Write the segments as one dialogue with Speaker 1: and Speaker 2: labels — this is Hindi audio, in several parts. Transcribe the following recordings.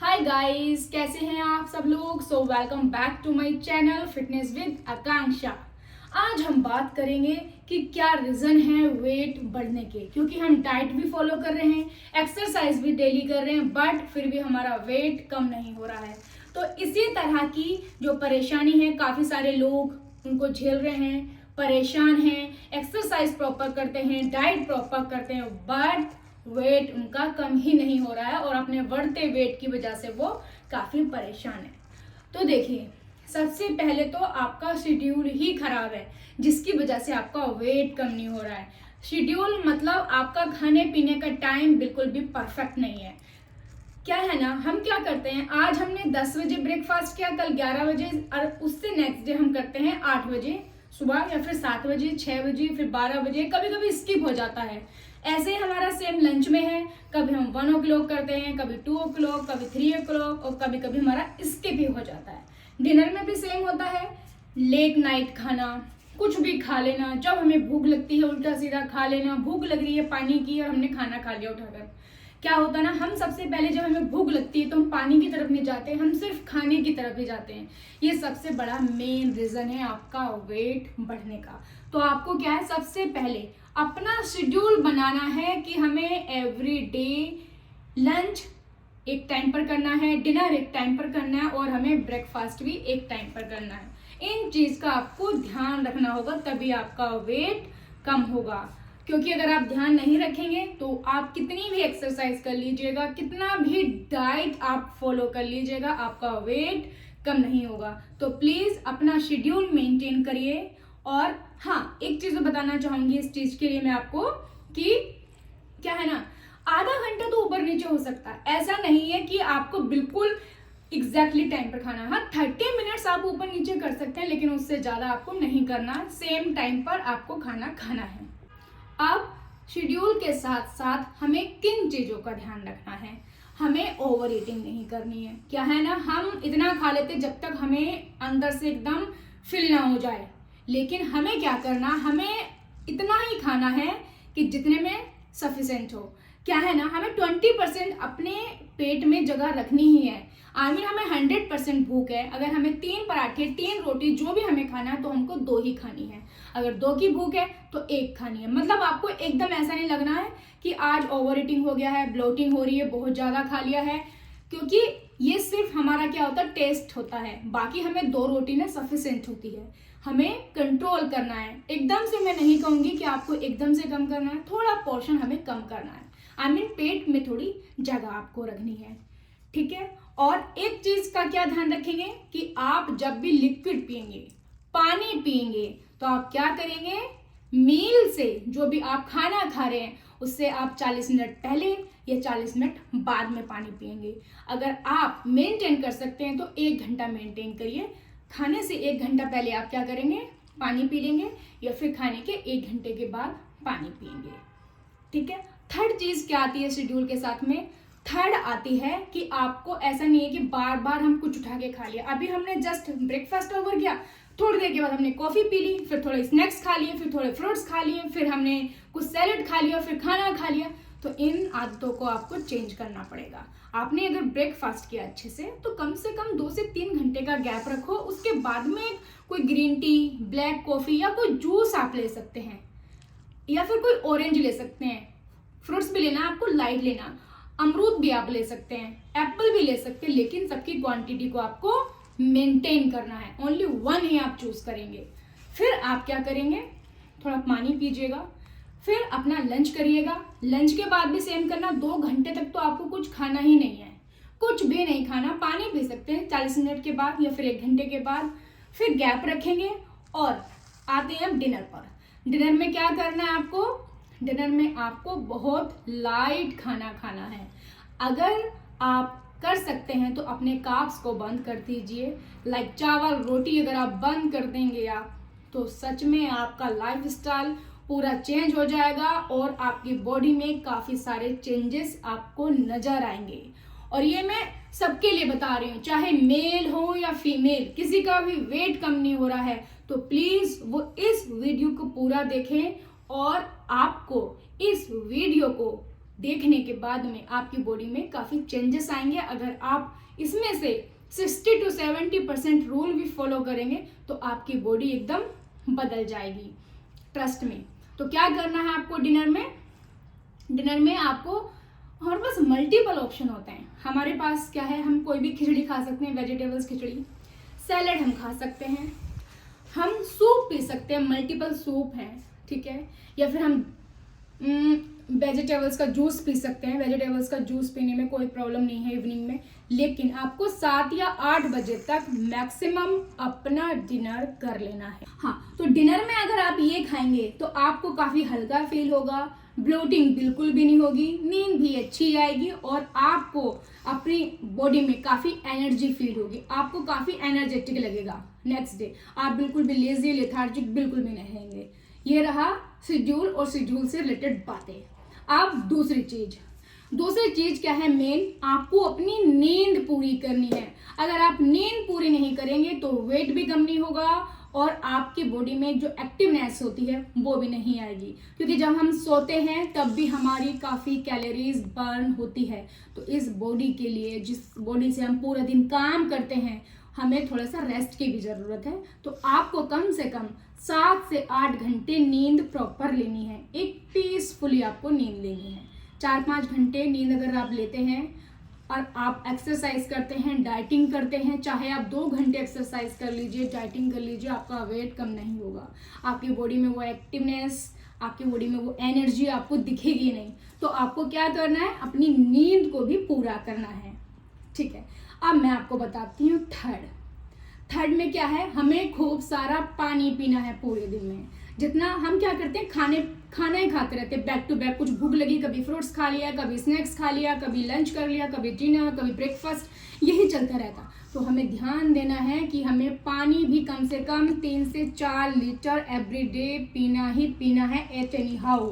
Speaker 1: हाय गाइस, कैसे हैं आप सब लोग। So welcome back to my channel fitness with Akanksha. आज हम बात करेंगे कि क्या रीजन है वेट बढ़ने के, क्योंकि हम डाइट भी फॉलो कर रहे हैं, एक्सरसाइज भी डेली कर रहे हैं, बट फिर भी हमारा वेट कम नहीं हो रहा है। तो इसी तरह की जो परेशानी है, काफी सारे लोग उनको झेल रहे हैं, परेशान हैं, एक्सरसाइज प्रॉपर करते हैं, डाइट प्रॉपर करते हैं, बट वेट उनका कम ही नहीं हो रहा है और अपने बढ़ते वेट की वजह से वो काफी परेशान है। तो देखिए, सबसे पहले तो आपका शेड्यूल ही खराब है, जिसकी वजह से आपका वेट कम नहीं हो रहा है। शेड्यूल मतलब आपका खाने पीने का टाइम बिल्कुल भी परफेक्ट नहीं है। क्या है ना, हम क्या करते हैं, आज हमने 10 बजे ब्रेकफास्ट किया, कल 11 बजे, और उससे नेक्स्ट डे हम करते हैं 8 बजे सुबह, या फिर 7 बजे, 6 बजे, फिर 12 बजे, कभी कभी स्किप हो जाता है। ऐसे ही हमारा सेम लंच में है, कभी हम 1 o'clock करते हैं, कभी 2 o'clock, कभी 3 o'clock, और कभी कभी हमारा स्किप ही हो जाता है। डिनर में भी सेम होता है, लेट नाइट खाना, कुछ भी खा लेना, जब हमें भूख लगती है उल्टा सीधा खा लेना, भूख लग रही है पानी की और हमने खाना खा लिया उठाकर। क्या होता है ना, हम सबसे पहले जब हमें भूख लगती है तो हम पानी की तरफ नहीं जाते, हम सिर्फ खाने की तरफ ही जाते हैं। ये सबसे बड़ा मेन रीजन है आपका वेट बढ़ने का। तो आपको क्या है, सबसे पहले अपना शेड्यूल बनाना है कि हमें एवरी डे लंच एक टाइम पर करना है, डिनर एक टाइम पर करना है, और हमें ब्रेकफास्ट भी एक टाइम पर करना है। इन चीज का आपको ध्यान रखना होगा, तभी आपका वेट कम होगा। क्योंकि अगर आप ध्यान नहीं रखेंगे तो आप कितनी भी एक्सरसाइज कर लीजिएगा, कितना भी डाइट आप फॉलो कर लीजिएगा, आपका वेट कम नहीं होगा। तो प्लीज अपना शेड्यूल मेंटेन करिए। और हाँ, एक चीज बताना चाहूंगी इस चीज के लिए मैं आपको, कि क्या है ना, आधा घंटा तो ऊपर नीचे हो सकता है, ऐसा नहीं है कि आपको बिल्कुल एग्जैक्टली टाइम पर खाना। हाँ, 30 मिनट्स आप ऊपर नीचे कर सकते हैं, लेकिन उससे ज्यादा आपको नहीं करना। सेम टाइम पर आपको खाना खाना है। अब शेड्यूल के साथ साथ हमें किन चीजों का ध्यान रखना है, हमें ओवर ईटिंग नहीं करनी है। क्या है ना, हम इतना खा लेते जब तक हमें अंदर से एकदम फिल ना हो जाए, लेकिन हमें क्या करना, हमें इतना ही खाना है कि जितने में सफिशिएंट हो। क्या है ना, हमें 20% अपने पेट में जगह रखनी ही है। हमें 100% भूख है, अगर हमें 3 पराठे, 3 रोटी, जो भी हमें खाना है, तो हमको 2 ही खानी है। अगर 2 की भूख है तो 1 खानी है। मतलब आपको एकदम ऐसा नहीं लगना है कि आज ओवर ईटिंग हो गया है, ब्लोटिंग हो रही है, बहुत ज्यादा खा लिया है, क्योंकि ये सिर्फ हमारा क्या होता है, टेस्ट होता है। बाकी हमें 2 रोटी ना सफिशिएंट होती है। हमें कंट्रोल करना है। एकदम से मैं नहीं कहूंगी कि आपको एकदम से कम करना है, थोड़ा पोर्शन हमें कम करना है। पेट में थोड़ी जगह आपको रखनी है, ठीक है। और एक चीज का क्या ध्यान रखेंगे कि आप जब भी लिक्विड पिएंगे, पानी पिएंगे, तो आप क्या करेंगे, मील से, जो भी आप खाना खा रहे हैं उससे आप 40 मिनट पहले या 40 मिनट बाद में पानी पिएंगे। अगर आप मेंटेन कर सकते हैं तो 1 घंटा मेंटेन करिए। खाने से 1 घंटा पहले आप क्या करेंगे, पानी पी लेंगे, या फिर खाने के 1 घंटे के बाद पानी पिएंगे, ठीक है। थर्ड चीज क्या आती है शेड्यूल के साथ में, थर्ड आती है कि आपको ऐसा नहीं है कि बार बार हम कुछ उठा के खा लिया। अभी हमने जस्ट ब्रेकफास्ट ओवर किया, थोड़ी देर के बाद हमने कॉफी पी ली, फिर थोड़े स्नैक्स खा लिए, फिर थोड़े फ्रूट्स खा लिए, फिर हमने कुछ सैलेड खा लिया, फिर खाना खा लिया। तो इन आदतों को आपको चेंज करना पड़ेगा। आपने अगर ब्रेकफास्ट किया अच्छे से तो कम 2 से 3 घंटे का गैप रखो। उसके बाद में कोई ग्रीन टी, ब्लैक कॉफी या कोई जूस आप ले सकते हैं, या फिर कोई ऑरेंज ले सकते हैं। फ्रूट्स भी लेना आपको, लाइट लेना, अमरूद भी आप ले सकते हैं, एप्पल भी ले सकते हैं, लेकिन सबकी क्वांटिटी को आपको मेंटेन करना है। ओनली 1 ही आप चूज करेंगे। फिर आप क्या करेंगे, थोड़ा पानी पीजिएगा, फिर अपना लंच करिएगा। लंच के बाद भी सेम करना, 2 घंटे तक तो आपको कुछ खाना ही नहीं है, कुछ भी नहीं खाना। पानी पी सकते हैं 40 मिनट के बाद या फिर 1 घंटे के बाद। फिर गैप रखेंगे और आते हैं अब डिनर पर। डिनर में क्या करना है आपको, डिनर में आपको बहुत लाइट खाना खाना है। अगर आप कर सकते हैं तो अपने कार्ब्स को बंद कर दीजिए। लाइक चावल रोटी अगर आप बंद कर देंगे आप, तो सच में आपका लाइफ स्टाइल पूरा चेंज हो जाएगा और आपकी बॉडी में काफी सारे चेंजेस आपको नजर आएंगे। और ये मैं सबके लिए बता रही हूँ, चाहे मेल हो या फीमेल, किसी का भी वेट कम नहीं हो रहा है तो प्लीज वो इस वीडियो को पूरा देखें और आपको इस वीडियो को देखने के बाद में आपकी बॉडी में काफ़ी चेंजेस आएंगे। अगर आप इसमें से 60 to 70% रूल भी फॉलो करेंगे तो आपकी बॉडी एकदम बदल जाएगी, ट्रस्ट में। तो क्या करना है आपको डिनर में आपको, हमारे पास मल्टीपल ऑप्शन होते हैं। हमारे पास क्या है, हम कोई भी खिचड़ी खा सकते हैं, वेजिटेबल्स खिचड़ी, सैलड हम खा सकते हैं, हम सूप पी सकते हैं, मल्टीपल सूप हैं, ठीक है, या फिर हम वेजिटेबल्स का जूस पी सकते हैं। वेजिटेबल्स का जूस पीने में कोई प्रॉब्लम नहीं है इवनिंग में, लेकिन आपको 7 या 8 बजे तक मैक्सिमम अपना डिनर कर लेना है। हाँ, तो डिनर में अगर आप ये खाएंगे तो आपको काफ़ी हल्का फील होगा, ब्लोटिंग बिल्कुल भी नहीं होगी, नींद भी अच्छी आएगी और आपको अपनी बॉडी में काफ़ी एनर्जी फील होगी, आपको काफ़ी एनर्जेटिक लगेगा। नेक्स्ट डे आप बिल्कुल भी लेजी लेथार्जिक बिल्कुल भी नहीं रहेंगे। ये रहा शेड्यूल और शेड्यूल से रिलेटेड बातें। अब दूसरी चीज क्या है मेन, आपको अपनी नींद पूरी करनी है। अगर आप नींद पूरी नहीं करेंगे तो वेट भी कम नहीं होगा और आपकी बॉडी में जो एक्टिवनेस होती है वो भी नहीं आएगी, क्योंकि जब हम सोते हैं तब भी हमारी काफ़ी कैलोरीज बर्न होती है। तो इस बॉडी के लिए, जिस बॉडी से हम पूरा दिन काम करते हैं, हमें थोड़ा सा रेस्ट की भी ज़रूरत है। तो आपको कम से कम 7 से 8 घंटे नींद प्रॉपर लेनी है, एक पीसफुली आपको नींद लेनी है। 4-5 घंटे नींद अगर आप लेते हैं और आप एक्सरसाइज करते हैं, डाइटिंग करते हैं, चाहे आप 2 घंटे एक्सरसाइज कर लीजिए, डाइटिंग कर लीजिए, आपका वेट कम नहीं होगा, आपकी बॉडी में वो एक्टिवनेस, आपकी बॉडी में वो एनर्जी आपको दिखेगी नहीं। तो आपको क्या करना है, अपनी नींद को भी पूरा करना है, ठीक है। अब मैं आपको बताती हूँ थर्ड में क्या है, हमें खूब सारा पानी पीना है पूरे दिन में। जितना हम क्या करते हैं, खाना ही खाते रहते हैं बैक टू बैक, कुछ भूख लगी कभी फ्रूट्स खा लिया, कभी स्नैक्स खा लिया, कभी लंच कर लिया, कभी डिनर, कभी ब्रेकफास्ट, यही चलता रहता। तो हमें ध्यान देना है कि हमें पानी भी कम से कम 3 से 4 लीटर एवरी डे पीना ही पीना है एट एनी हाउ।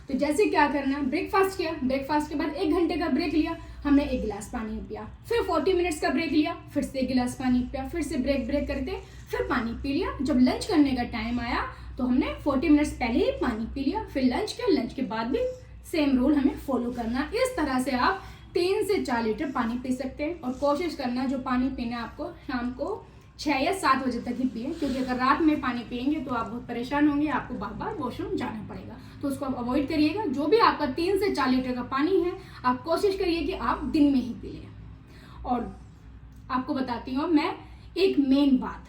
Speaker 1: तो जैसे क्या करना, ब्रेकफास्ट किया, ब्रेकफास्ट के बाद 1 घंटे का ब्रेक लिया, हमने 1 गिलास पानी पिया, फिर 40 मिनट्स का ब्रेक लिया, फिर से 1 गिलास पानी पिया, फिर से ब्रेक करते फिर पानी पी लिया। जब लंच करने का टाइम आया तो हमने 40 मिनट्स पहले ही पानी पी लिया, फिर लंच किया, लंच के बाद भी सेम रूल हमें फॉलो करना। इस तरह से आप 3 से 4 लीटर पानी पी सकते हैं। और कोशिश करना जो पानी पीना है आपको शाम को 6 या 7 बजे तक ही पिए, क्योंकि अगर रात में पानी पिएंगे तो आप बहुत परेशान होंगे, आपको बार बार वॉशरूम जाना पड़ेगा। तो उसको आप अवॉइड करिएगा। जो भी आपका 3 से 4 लीटर का पानी है, आप कोशिश करिए कि आप दिन में ही पी लें। और आपको बताती हूँ मैं एक मेन बात,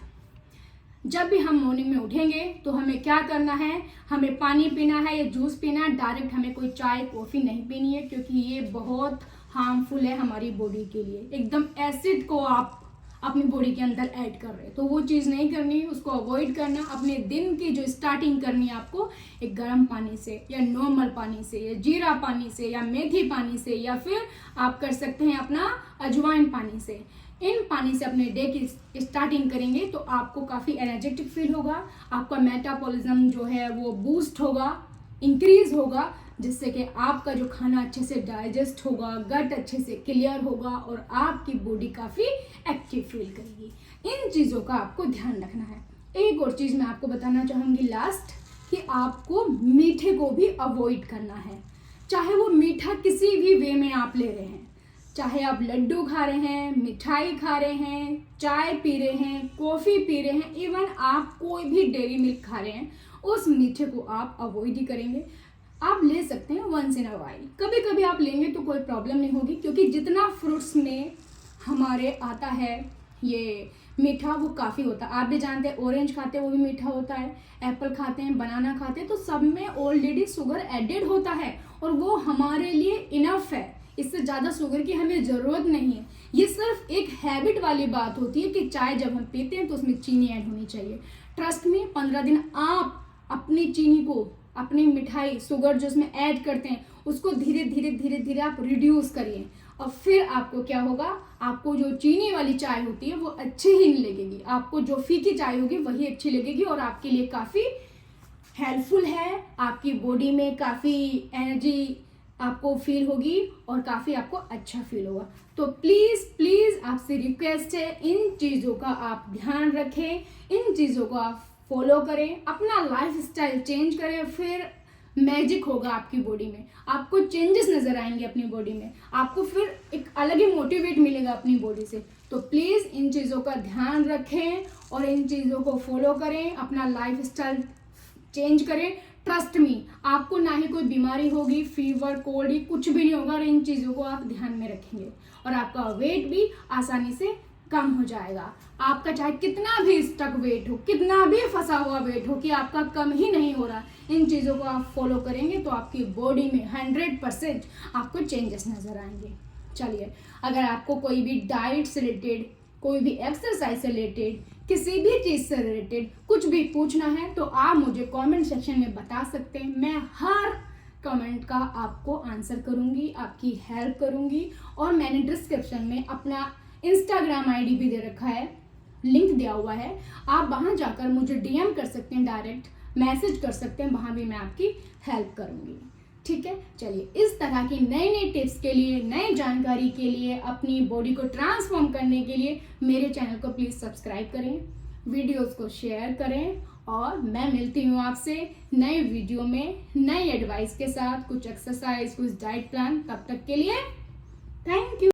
Speaker 1: जब भी हम मॉर्निंग में उठेंगे तो हमें क्या करना है, हमें पानी पीना है या जूस पीना है, डायरेक्ट हमें कोई चाय कॉफ़ी नहीं पीनी है, क्योंकि ये बहुत हार्मफुल है हमारी बॉडी के लिए। एकदम एसिड को आप अपनी बॉडी के अंदर ऐड कर रहे हैं, तो वो चीज़ नहीं करनी, उसको अवॉइड करना। अपने दिन की जो स्टार्टिंग करनी है आपको एक गर्म पानी से या नॉर्मल पानी से या जीरा पानी से या मेथी पानी से, या फिर आप कर सकते हैं अपना अजवाइन पानी से। इन पानी से अपने डे की स्टार्टिंग करेंगे तो आपको काफ़ी एनर्जेटिक फील होगा, आपका मेटाबॉलिज्म जो है वो बूस्ट होगा, इंक्रीज होगा, जिससे कि आपका जो खाना अच्छे से डाइजेस्ट होगा, गट अच्छे से क्लियर होगा और आपकी बॉडी काफ़ी एक्टिव फील करेगी। इन चीज़ों का आपको ध्यान रखना है। एक और चीज़ मैं आपको बताना चाहूँगी लास्ट, कि आपको मीठे को भी अवॉइड करना है। चाहे वो मीठा किसी भी वे में आप ले रहे हैं, चाहे आप लड्डू खा रहे हैं, मिठाई खा रहे हैं, चाय पी रहे हैं, कॉफ़ी पी रहे हैं, इवन आप कोई भी डेयरी मिल्क खा रहे हैं, उस मीठे को आप अवॉइड ही करेंगे। आप ले सकते हैं वंस इन अ वाइल, कभी कभी आप लेंगे तो कोई प्रॉब्लम नहीं होगी, क्योंकि जितना फ्रूट्स में हमारे आता है ये मीठा वो काफ़ी होता है। आप भी जानते हैं ऑरेंज खाते हैं वो भी मीठा होता है, एप्पल खाते हैं, बनाना खाते हैं, तो सब में ऑलरेडी शुगर एडेड होता है और वो हमारे लिए इनफ है। इससे ज़्यादा शुगर की हमें ज़रूरत नहीं है। ये सिर्फ एक हैबिट वाली बात होती है कि चाय जब हम पीते हैं तो उसमें चीनी ऐड होनी चाहिए। ट्रस्ट में 15 दिन आप अपनी चीनी को, अपनी मिठाई शुगर जो उसमें ऐड करते हैं उसको धीरे धीरे आप रिड्यूस करिए, और फिर आपको क्या होगा, आपको जो चीनी वाली चाय होती है वो अच्छी ही नहीं लगेगी, आपको जो फीकी चाय होगी वही अच्छी लगेगी और आपके लिए काफ़ी हेल्पफुल है। आपकी बॉडी में काफ़ी एनर्जी आपको फील होगी और काफ़ी आपको अच्छा फील होगा। तो प्लीज़ आपसे रिक्वेस्ट है, इन चीज़ों का आप ध्यान रखें, इन चीज़ों को आप फॉलो करें, अपना लाइफ स्टाइल चेंज करें, फिर मैजिक होगा आपकी बॉडी में, आपको चेंजेस नजर आएंगे अपनी बॉडी में, आपको फिर एक अलग ही मोटिवेट मिलेगा अपनी बॉडी से। तो प्लीज़ इन चीज़ों का ध्यान रखें और इन चीज़ों को फॉलो करें, अपना लाइफ स्टाइल चेंज करें। ट्रस्ट मी, आपको ना ही कोई बीमारी होगी, फीवर कोल्ड कुछ भी नहीं होगा, और इन चीज़ों को आप ध्यान में रखेंगे और आपका वेट भी आसानी से कम हो जाएगा। आपका चाहे कितना भी स्टक वेट हो, कितना भी फंसा हुआ वेट हो कि आपका कम ही नहीं हो रहा, इन चीज़ों को आप फॉलो करेंगे तो आपकी बॉडी में 100% आपको चेंजेस नज़र आएंगे। चलिए, अगर आपको कोई भी डाइट से रिलेटेड, कोई भी एक्सरसाइज से रिलेटेड, किसी भी चीज़ से रिलेटेड कुछ भी पूछना है तो आप मुझे कमेंट सेक्शन में बता सकते हैं। मैं हर कमेंट का आपको आंसर करूंगी, आपकी हेल्प करूंगी। और मैंने डिस्क्रिप्शन में अपना इंस्टाग्राम आईडी भी दे रखा है, लिंक दिया हुआ है, आप वहां जाकर मुझे डीएम कर सकते हैं, डायरेक्ट मैसेज कर सकते हैं, वहां भी मैं आपकी हेल्प करूंगी। ठीक है, चलिए, इस तरह की नई नई टिप्स के लिए, नई जानकारी के लिए, अपनी बॉडी को ट्रांसफॉर्म करने के लिए मेरे चैनल को प्लीज़ सब्सक्राइब करें, वीडियोस को शेयर करें, और मैं मिलती हूँ आपसे नए वीडियो में नई एडवाइस के साथ, कुछ एक्सरसाइज, कुछ डाइट प्लान। तब तक के लिए थैंक यू।